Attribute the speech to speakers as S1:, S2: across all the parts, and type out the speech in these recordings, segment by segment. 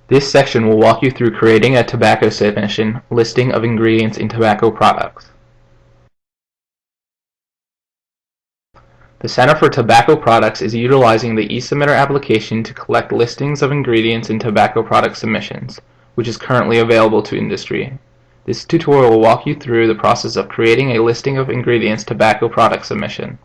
S1: This section will walk you through creating a tobacco submission listing of ingredients in tobacco products. The Center for Tobacco Products is utilizing the eSubmitter application to collect listings of ingredients in tobacco product submissions, which is currently available to industry. This tutorial will walk you through the process of creating a listing of ingredients tobacco product submission.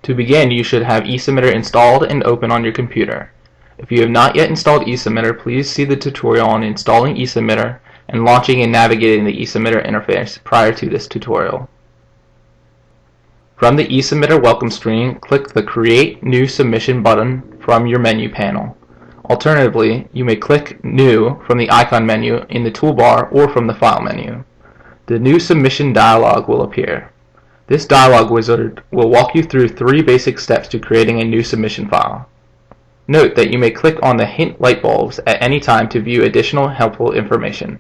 S1: To begin, you should have eSubmitter installed and open on your computer. If you have not yet installed eSubmitter, please see the tutorial on installing eSubmitter and launching and navigating the eSubmitter interface prior to this tutorial. From the eSubmitter welcome screen, click the Create New Submission button from your menu panel. Alternatively, you may click New from the icon menu in the toolbar or from the File menu. The New Submission dialog will appear. This dialog wizard will walk you through 3 basic steps to creating a new submission file. Note that you may click on the hint light bulbs at any time to view additional helpful information.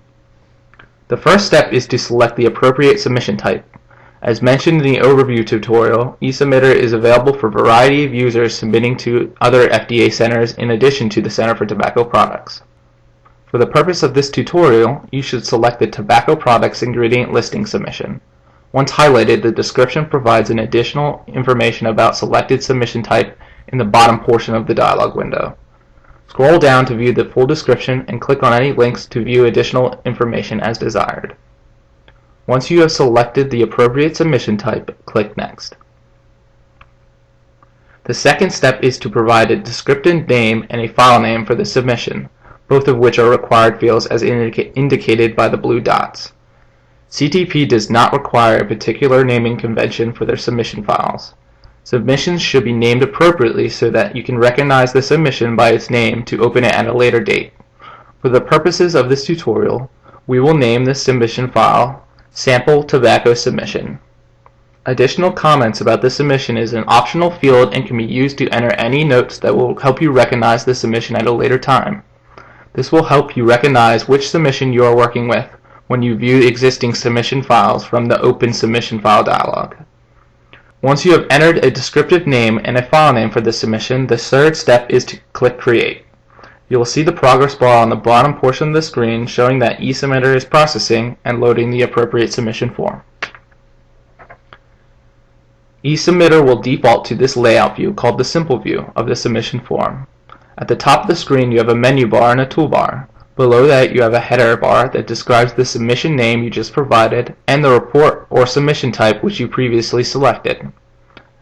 S1: The first step is to select the appropriate submission type. As mentioned in the overview tutorial, eSubmitter is available for a variety of users submitting to other FDA centers in addition to the Center for Tobacco Products. For the purpose of this tutorial, you should select the Tobacco Products Ingredient Listing submission. Once highlighted, the description provides an additional information about selected submission type in the bottom portion of the dialog window. Scroll down to view the full description and click on any links to view additional information as desired. Once you have selected the appropriate submission type, click Next. The second step is to provide a descriptive name and a file name for the submission, both of which are required fields as indicated by the blue dots. CTP does not require a particular naming convention for their submission files. Submissions should be named appropriately so that you can recognize the submission by its name to open it at a later date. For the purposes of this tutorial, we will name this submission file Sample Tobacco Submission. Additional comments about the submission is an optional field and can be used to enter any notes that will help you recognize the submission at a later time. This will help you recognize which submission you are working with when you view existing submission files from the Open Submission File dialog. Once you have entered a descriptive name and a file name for the submission, the third step is to click Create. You will see the progress bar on the bottom portion of the screen showing that eSubmitter is processing and loading the appropriate submission form. eSubmitter will default to this layout view called the Simple View of the submission form. At the top of the screen you have a menu bar and a toolbar. Below that you have a header bar that describes the submission name you just provided and the report or submission type which you previously selected.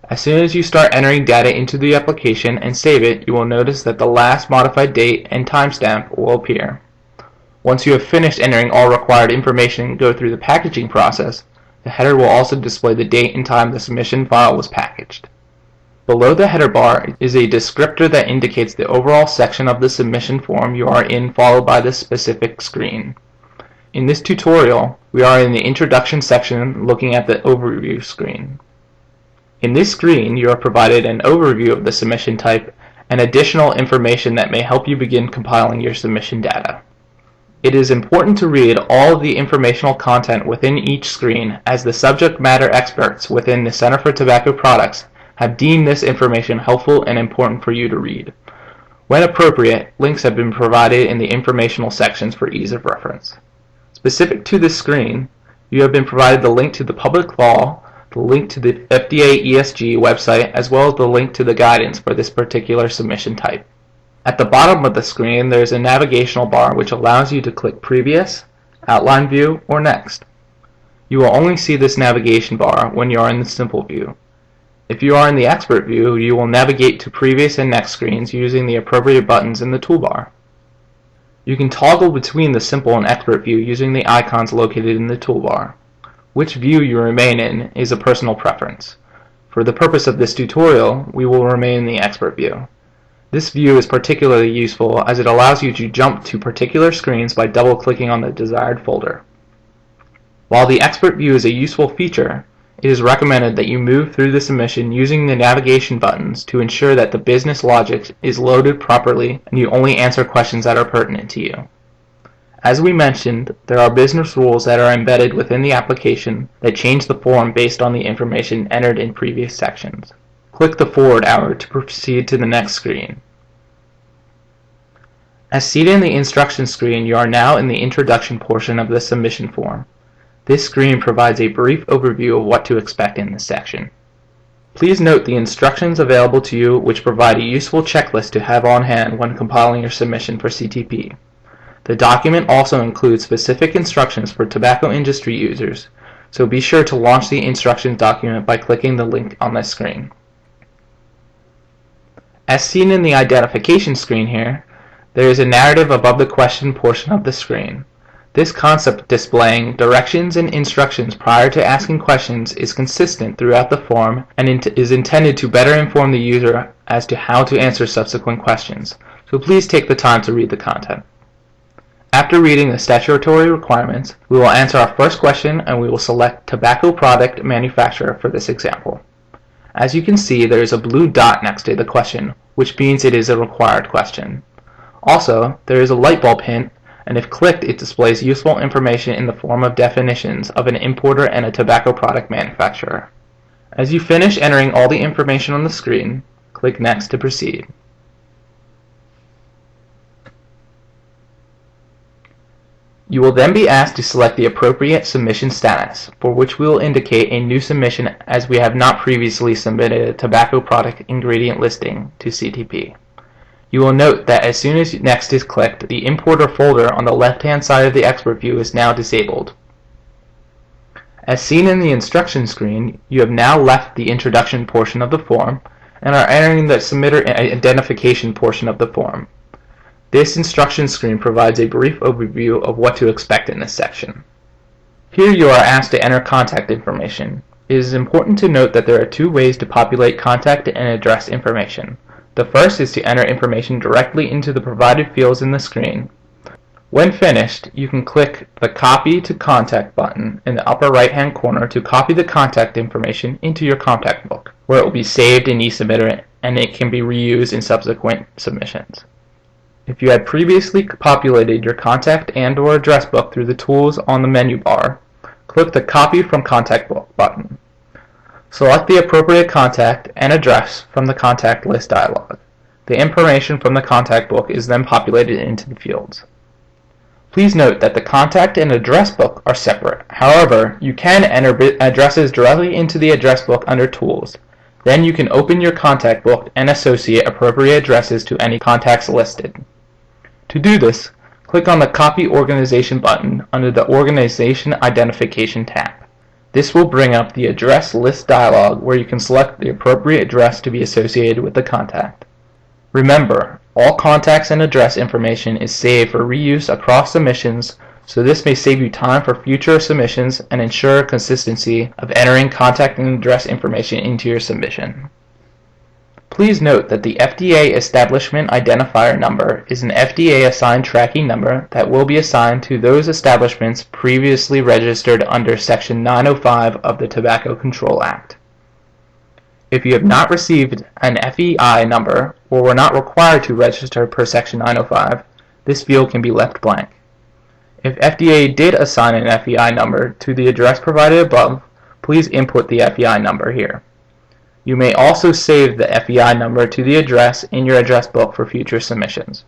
S1: As soon as you start entering data into the application and save it, you will notice that the last modified date and timestamp will appear. Once you have finished entering all required information and go through the packaging process, the header will also display the date and time the submission file was packaged. Below the header bar is a descriptor that indicates the overall section of the submission form you are in, followed by the specific screen. In this tutorial, we are in the introduction section looking at the overview screen. In this screen, you are provided an overview of the submission type and additional information that may help you begin compiling your submission data. It is important to read all of the informational content within each screen, as the subject matter experts within the Center for Tobacco Products have deemed this information helpful and important for you to read. When appropriate, links have been provided in the informational sections for ease of reference. Specific to this screen, you have been provided the link to the public law, the link to the FDA ESG website, as well as the link to the guidance for this particular submission type. At the bottom of the screen, there is a navigational bar which allows you to click Previous, Outline View, or Next. You will only see this navigation bar when you are in the Simple View. If you are in the Expert View, you will navigate to Previous and Next screens using the appropriate buttons in the toolbar. You can toggle between the Simple and Expert View using the icons located in the toolbar. Which view you remain in is a personal preference. For the purpose of this tutorial, we will remain in the Expert View. This view is particularly useful as it allows you to jump to particular screens by double-clicking on the desired folder. While the Expert View is a useful feature, it is recommended that you move through the submission using the navigation buttons to ensure that the business logic is loaded properly and you only answer questions that are pertinent to you. As we mentioned, there are business rules that are embedded within the application that change the form based on the information entered in previous sections. Click the forward arrow to proceed to the next screen. As seen in the instruction screen, you are now in the introduction portion of the submission form. This screen provides a brief overview of what to expect in this section. Please note the instructions available to you, which provide a useful checklist to have on hand when compiling your submission for CTP. The document also includes specific instructions for tobacco industry users, so be sure to launch the instructions document by clicking the link on this screen. As seen in the identification screen here, there is a narrative above the question portion of the screen. This concept displaying directions and instructions prior to asking questions is consistent throughout the form and is intended to better inform the user as to how to answer subsequent questions, so please take the time to read the content. After reading the statutory requirements, we will answer our first question and we will select tobacco product manufacturer for this example. As you can see, there is a blue dot next to the question, which means it is a required question. Also, there is a light bulb hint, and if clicked, it displays useful information in the form of definitions of an importer and a tobacco product manufacturer. As you finish entering all the information on the screen, click Next to proceed. You will then be asked to select the appropriate submission status, for which we will indicate a new submission as we have not previously submitted a tobacco product ingredient listing to CTP. You will note that as soon as Next is clicked, the importer folder on the left-hand side of the expert view is now disabled. As seen in the instruction screen, you have now left the introduction portion of the form and are entering the submitter identification portion of the form. This instruction screen provides a brief overview of what to expect in this section. Here you are asked to enter contact information. It is important to note that there are two ways to populate contact and address information. The first is to enter information directly into the provided fields in the screen. When finished, you can click the Copy to Contact button in the upper right-hand corner to copy the contact information into your contact book, where it will be saved in eSubmitter and it can be reused in subsequent submissions. If you had previously populated your contact and/or address book through the tools on the menu bar, click the Copy from Contact Book button. Select the appropriate contact and address from the contact list dialog. The information from the contact book is then populated into the fields. Please note that the contact and address book are separate. However, you can enter addresses directly into the address book under Tools. Then you can open your contact book and associate appropriate addresses to any contacts listed. To do this, click on the Copy Organization button under the Organization Identification tab. This will bring up the Address List dialog where you can select the appropriate address to be associated with the contact. Remember, all contacts and address information is saved for reuse across submissions, so this may save you time for future submissions and ensure consistency of entering contact and address information into your submission. Please note that the FDA Establishment Identifier number is an FDA-assigned tracking number that will be assigned to those establishments previously registered under Section 905 of the Tobacco Control Act. If you have not received an FEI number or were not required to register per Section 905, this field can be left blank. If FDA did assign an FEI number to the address provided above, please input the FEI number here. You may also save the FEI number to the address in your address book for future submissions.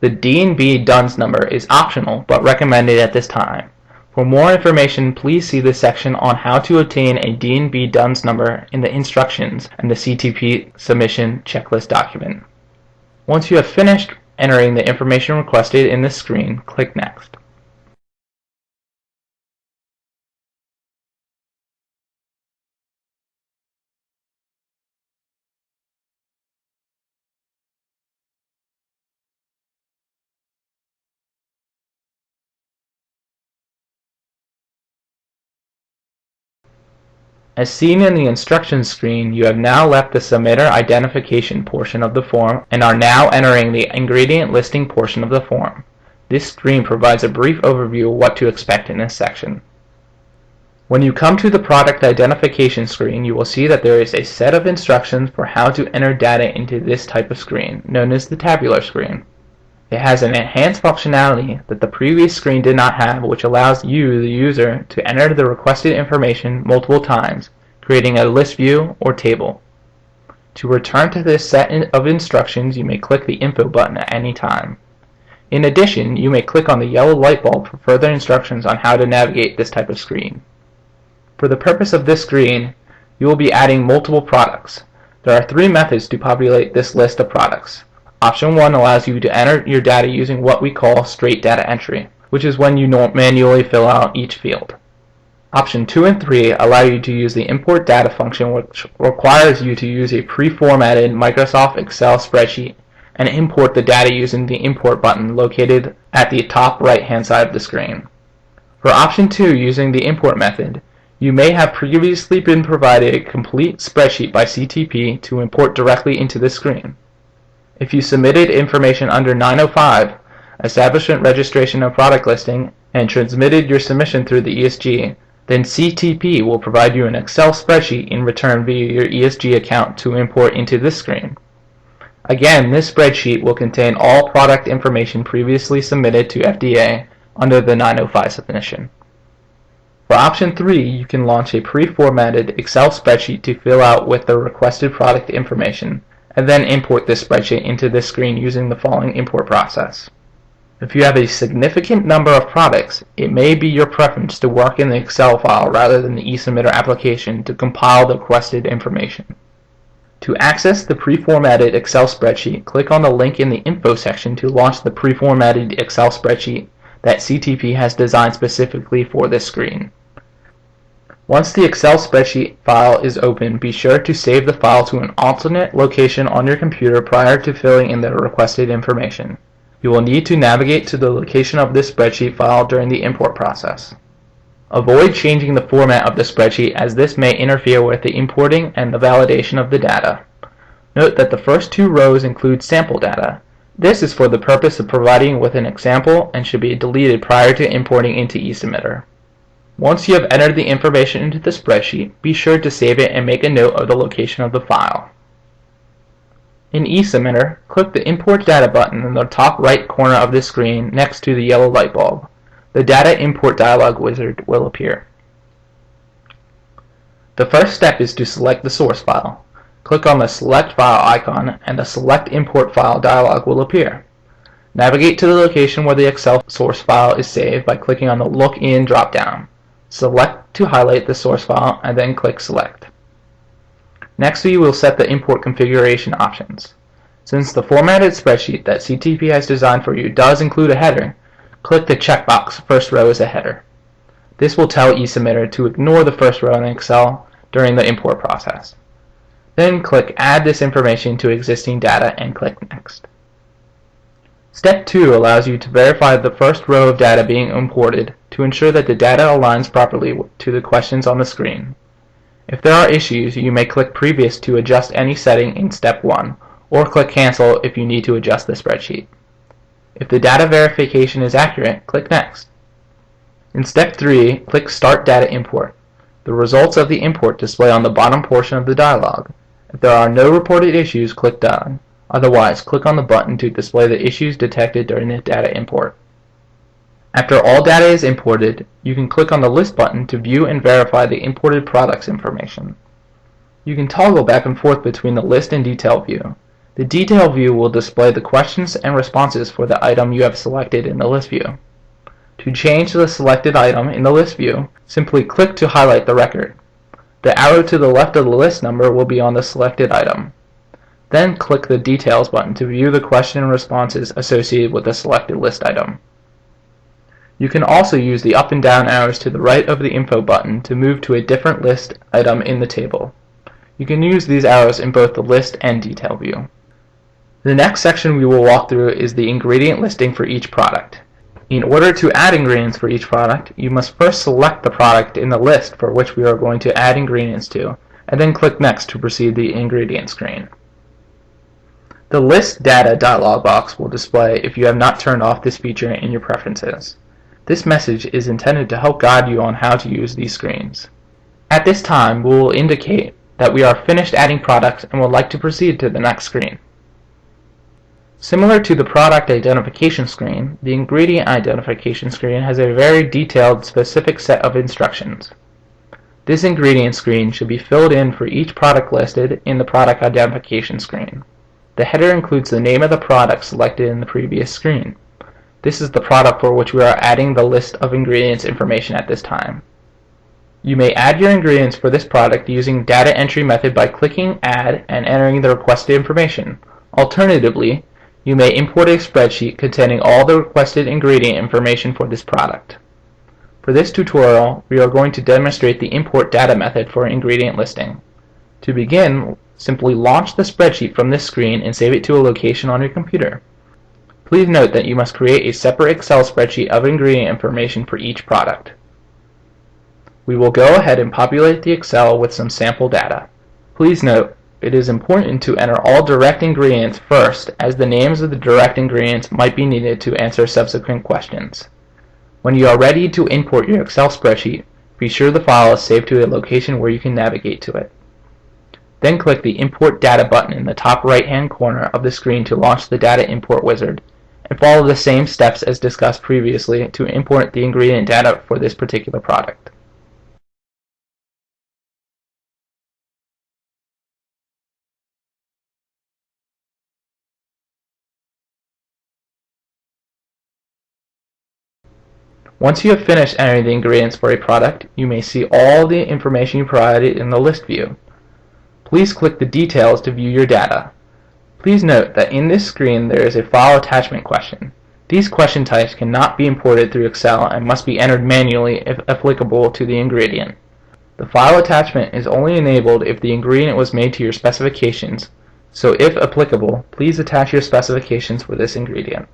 S1: The D&B DUNS number is optional but recommended at this time. For more information, please see the section on how to obtain a D&B DUNS number in the instructions and the CTP submission checklist document. Once you have finished entering the information requested in this screen, click Next. As seen in the instructions screen, you have now left the submitter identification portion of the form and are now entering the ingredient listing portion of the form. This screen provides a brief overview of what to expect in this section. When you come to the product identification screen, you will see that there is a set of instructions for how to enter data into this type of screen, known as the tabular screen. It has an enhanced functionality that the previous screen did not have, which allows you, the user, to enter the requested information multiple times, creating a list view or table. To return to this set of instructions, you may click the Info button at any time. In addition, you may click on the yellow light bulb for further instructions on how to navigate this type of screen. For the purpose of this screen, you will be adding multiple products. There are 3 methods to populate this list of products. Option 1 allows you to enter your data using what we call straight data entry, which is when you manually fill out each field. Option 2 and 3 allow you to use the import data function, which requires you to use a pre-formatted Microsoft Excel spreadsheet and import the data using the import button located at the top right hand side of the screen. For option 2, using the import method, you may have previously been provided a complete spreadsheet by CTP to import directly into the screen. If you submitted information under 905, Establishment Registration of Product Listing, and transmitted your submission through the ESG, then CTP will provide you an Excel spreadsheet in return via your ESG account to import into this screen. Again, this spreadsheet will contain all product information previously submitted to FDA under the 905 submission. For option 3, you can launch a pre-formatted Excel spreadsheet to fill out with the requested product information, and then import this spreadsheet into this screen using the following import process. If you have a significant number of products, it may be your preference to work in the Excel file rather than the eSubmitter application to compile the requested information. To access the pre-formatted Excel spreadsheet, click on the link in the Info section to launch the pre-formatted Excel spreadsheet that CTP has designed specifically for this screen. Once the Excel spreadsheet file is open, be sure to save the file to an alternate location on your computer prior to filling in the requested information. You will need to navigate to the location of this spreadsheet file during the import process. Avoid changing the format of the spreadsheet, as this may interfere with the importing and the validation of the data. Note that the first 2 rows include sample data. This is for the purpose of providing with an example and should be deleted prior to importing into eSubmitter. Once you have entered the information into the spreadsheet, be sure to save it and make a note of the location of the file. In eSubmitter, click the Import Data button in the top right corner of the screen next to the yellow light bulb. The Data Import dialog wizard will appear. The first step is to select the source file. Click on the Select File icon and the Select Import File dialog will appear. Navigate to the location where the Excel source file is saved by clicking on the Look In drop-down. Select to highlight the source file and then click Select. Next, we will set the import configuration options. Since the formatted spreadsheet that CTP has designed for you does include a header, click the checkbox First Row as a header. This will tell eSubmitter to ignore the first row in Excel during the import process. Then click Add this information to existing data and click Next. Step 2 allows you to verify the first row of data being imported to ensure that the data aligns properly to the questions on the screen. If there are issues, you may click Previous to adjust any setting in Step 1, or click Cancel if you need to adjust the spreadsheet. If the data verification is accurate, click Next. In Step 3, click Start Data Import. The results of the import display on the bottom portion of the dialog. If there are no reported issues, click Done. Otherwise, click on the button to display the issues detected during the data import. After all data is imported, you can click on the List button to view and verify the imported products information. You can toggle back and forth between the List and Detail view. The Detail view will display the questions and responses for the item you have selected in the List view. To change the selected item in the List view, simply click to highlight the record. The arrow to the left of the list number will be on the selected item. Then click the Details button to view the question and responses associated with the selected list item. You can also use the up and down arrows to the right of the Info button to move to a different list item in the table. You can use these arrows in both the List and Detail view. The next section we will walk through is the ingredient listing for each product. In order to add ingredients for each product, you must first select the product in the list for which we are going to add ingredients to, and then click Next to proceed to the ingredient screen. The List Data dialog box will display if you have not turned off this feature in your preferences. This message is intended to help guide you on how to use these screens. At this time, we will indicate that we are finished adding products and would like to proceed to the next screen. Similar to the product identification screen, the ingredient identification screen has a very detailed, specific set of instructions. This ingredient screen should be filled in for each product listed in the product identification screen. The header includes the name of the product selected in the previous screen. This is the product for which we are adding the list of ingredients information at this time. You may add your ingredients for this product using data entry method by clicking Add and entering the requested information. Alternatively, you may import a spreadsheet containing all the requested ingredient information for this product. For this tutorial, we are going to demonstrate the import data method for ingredient listing. To begin, simply launch the spreadsheet from this screen and save it to a location on your computer. Please note that you must create a separate Excel spreadsheet of ingredient information for each product. We will go ahead and populate the Excel with some sample data. Please note, it is important to enter all direct ingredients first, as the names of the direct ingredients might be needed to answer subsequent questions. When you are ready to import your Excel spreadsheet, be sure the file is saved to a location where you can navigate to it. Then click the Import Data button in the top right-hand corner of the screen to launch the Data Import Wizard, and follow the same steps as discussed previously to import the ingredient data for this particular product. Once you have finished entering the ingredients for a product, you may see all the information you provided in the list view. Please click the Details to view your data. Please note that in this screen there is a file attachment question. These question types cannot be imported through Excel and must be entered manually if applicable to the ingredient. The file attachment is only enabled if the ingredient was made to your specifications, so if applicable, please attach your specifications for this ingredient.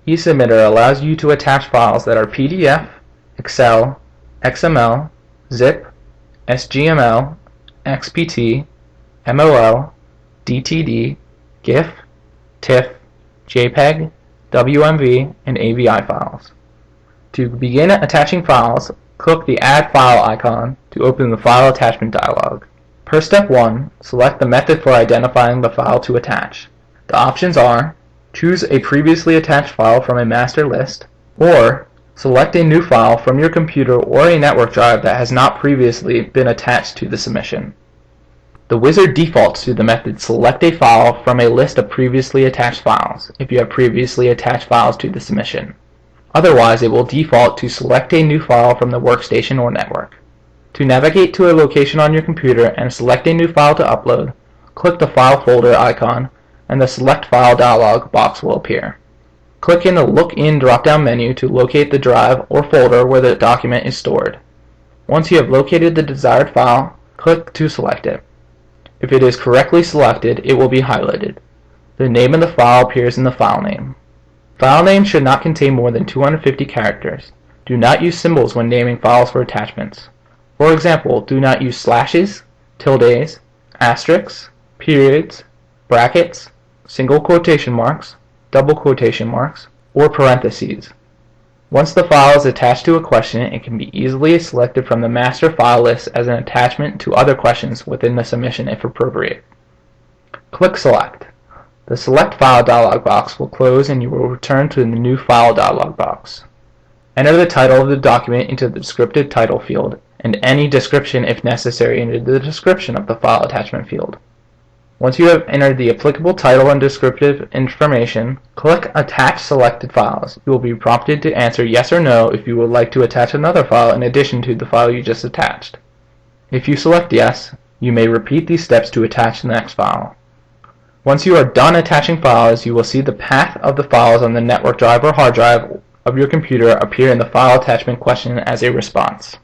S1: eSubmitter allows you to attach files that are PDF, Excel, XML, ZIP, SGML, XPT, MOL, DTD, GIF, TIFF, JPEG, WMV, and AVI files. To begin attaching files, click the Add File icon to open the File Attachment dialog. Per step 1, select the method for identifying the file to attach. The options are: choose a previously attached file from a master list, or select a new file from your computer or a network drive that has not previously been attached to the submission. The wizard defaults to the method select a file from a list of previously attached files if you have previously attached files to the submission. Otherwise, it will default to select a new file from the workstation or network. To navigate to a location on your computer and select a new file to upload, click the File folder icon and the Select File dialog box will appear. Click in the Look In drop-down menu to locate the drive or folder where the document is stored. Once you have located the desired file, click to select it. If it is correctly selected, it will be highlighted. The name of the file appears in the file name. File name should not contain more than 250 characters. Do not use symbols when naming files for attachments. For example, do not use slashes, tildes, asterisks, periods, brackets, single quotation marks, double quotation marks, or parentheses. Once the file is attached to a question, it can be easily selected from the master file list as an attachment to other questions within the submission if appropriate. Click Select. The Select File dialog box will close and you will return to the New File dialog box. Enter the title of the document into the descriptive title field, and any description if necessary into the description of the file attachment field. Once you have entered the applicable title and descriptive information, click Attach Selected Files. You will be prompted to answer yes or no if you would like to attach another file in addition to the file you just attached. If you select yes, you may repeat these steps to attach the next file. Once you are done attaching files, you will see the path of the files on the network drive or hard drive of your computer appear in the file attachment question as a response.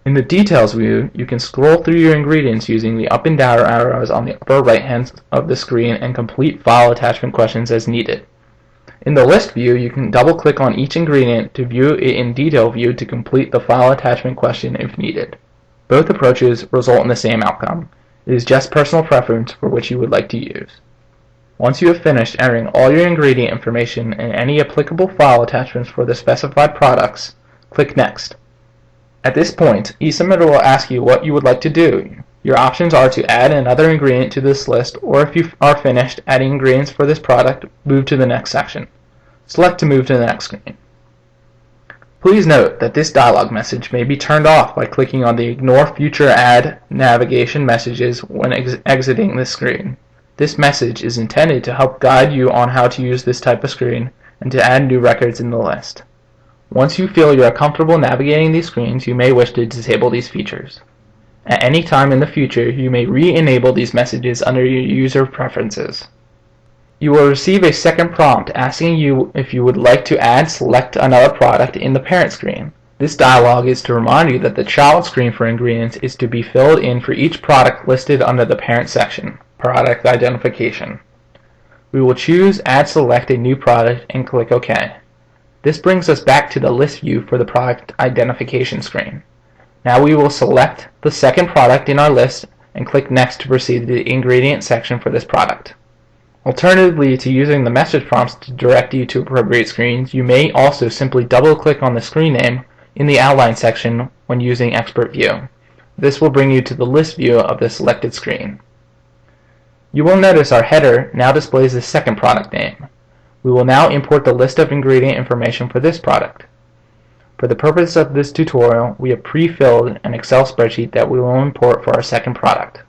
S1: In the Details view, you can scroll through your ingredients using the up and down arrows on the upper right hand of the screen and complete file attachment questions as needed. In the List view, you can double-click on each ingredient to view it in Detail view to complete the file attachment question if needed. Both approaches result in the same outcome. It is just personal preference for which you would like to use. Once you have finished entering all your ingredient information and any applicable file attachments for the specified products, click Next. At this point, eSubmitter will ask you what you would like to do. Your options are to add another ingredient to this list, or if you are finished adding ingredients for this product, move to the next section. Select to move to the next screen. Please note that this dialog message may be turned off by clicking on the Ignore Future Add navigation messages when exiting the screen. This message is intended to help guide you on how to use this type of screen and to add new records in the list. Once you feel you are comfortable navigating these screens, you may wish to disable these features. At any time in the future, you may re-enable these messages under your user preferences. You will receive a second prompt asking you if you would like to select another product in the parent screen. This dialog is to remind you that the child screen for ingredients is to be filled in for each product listed under the parent section, Product Identification. We will choose Add Select a New Product and click OK. This brings us back to the list view for the Product Identification screen. Now we will select the second product in our list and click Next to proceed to the ingredient section for this product. Alternatively to using the message prompts to direct you to appropriate screens, you may also simply double-click on the screen name in the outline section when using Expert View. This will bring you to the list view of the selected screen. You will notice our header now displays the second product name. We will now import the list of ingredient information for this product. For the purpose of this tutorial, we have pre-filled an Excel spreadsheet that we will import for our second product.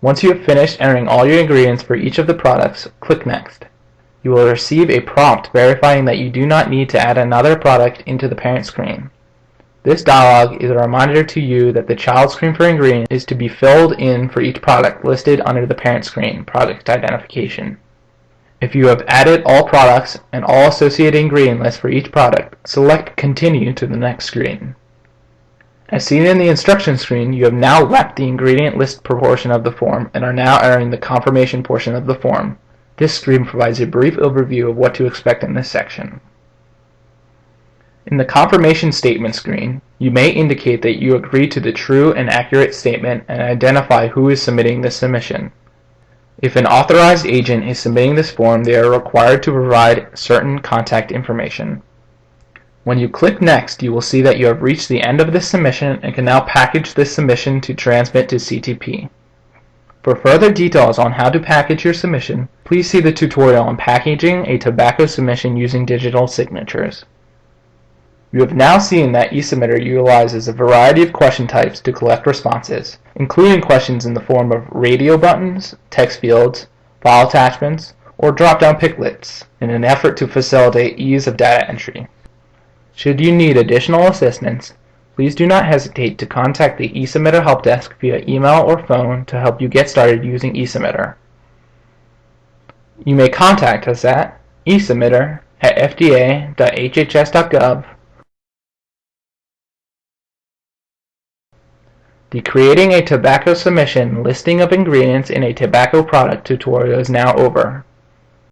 S1: Once you have finished entering all your ingredients for each of the products, click Next. You will receive a prompt verifying that you do not need to add another product into the parent screen. This dialog is a reminder to you that the child screen for ingredients is to be filled in for each product listed under the parent screen, Product Identification. If you have added all products and all associated ingredient lists for each product, select Continue to the next screen. As seen in the instruction screen, you have now left the ingredient list portion of the form and are now entering the confirmation portion of the form. This screen provides a brief overview of what to expect in this section. In the confirmation statement screen, you may indicate that you agree to the true and accurate statement and identify who is submitting the submission. If an authorized agent is submitting this form, they are required to provide certain contact information. When you click Next, you will see that you have reached the end of this submission and can now package this submission to transmit to CTP. For further details on how to package your submission, please see the tutorial on packaging a tobacco submission using digital signatures. You have now seen that eSubmitter utilizes a variety of question types to collect responses, including questions in the form of radio buttons, text fields, file attachments, or drop-down picklets in an effort to facilitate ease of data entry. Should you need additional assistance, please do not hesitate to contact the eSubmitter help desk via email or phone to help you get started using eSubmitter. You may contact us at esubmitter@fda.hhs.gov. The Creating a Tobacco Submission Listing of Ingredients in a Tobacco Product tutorial is now over.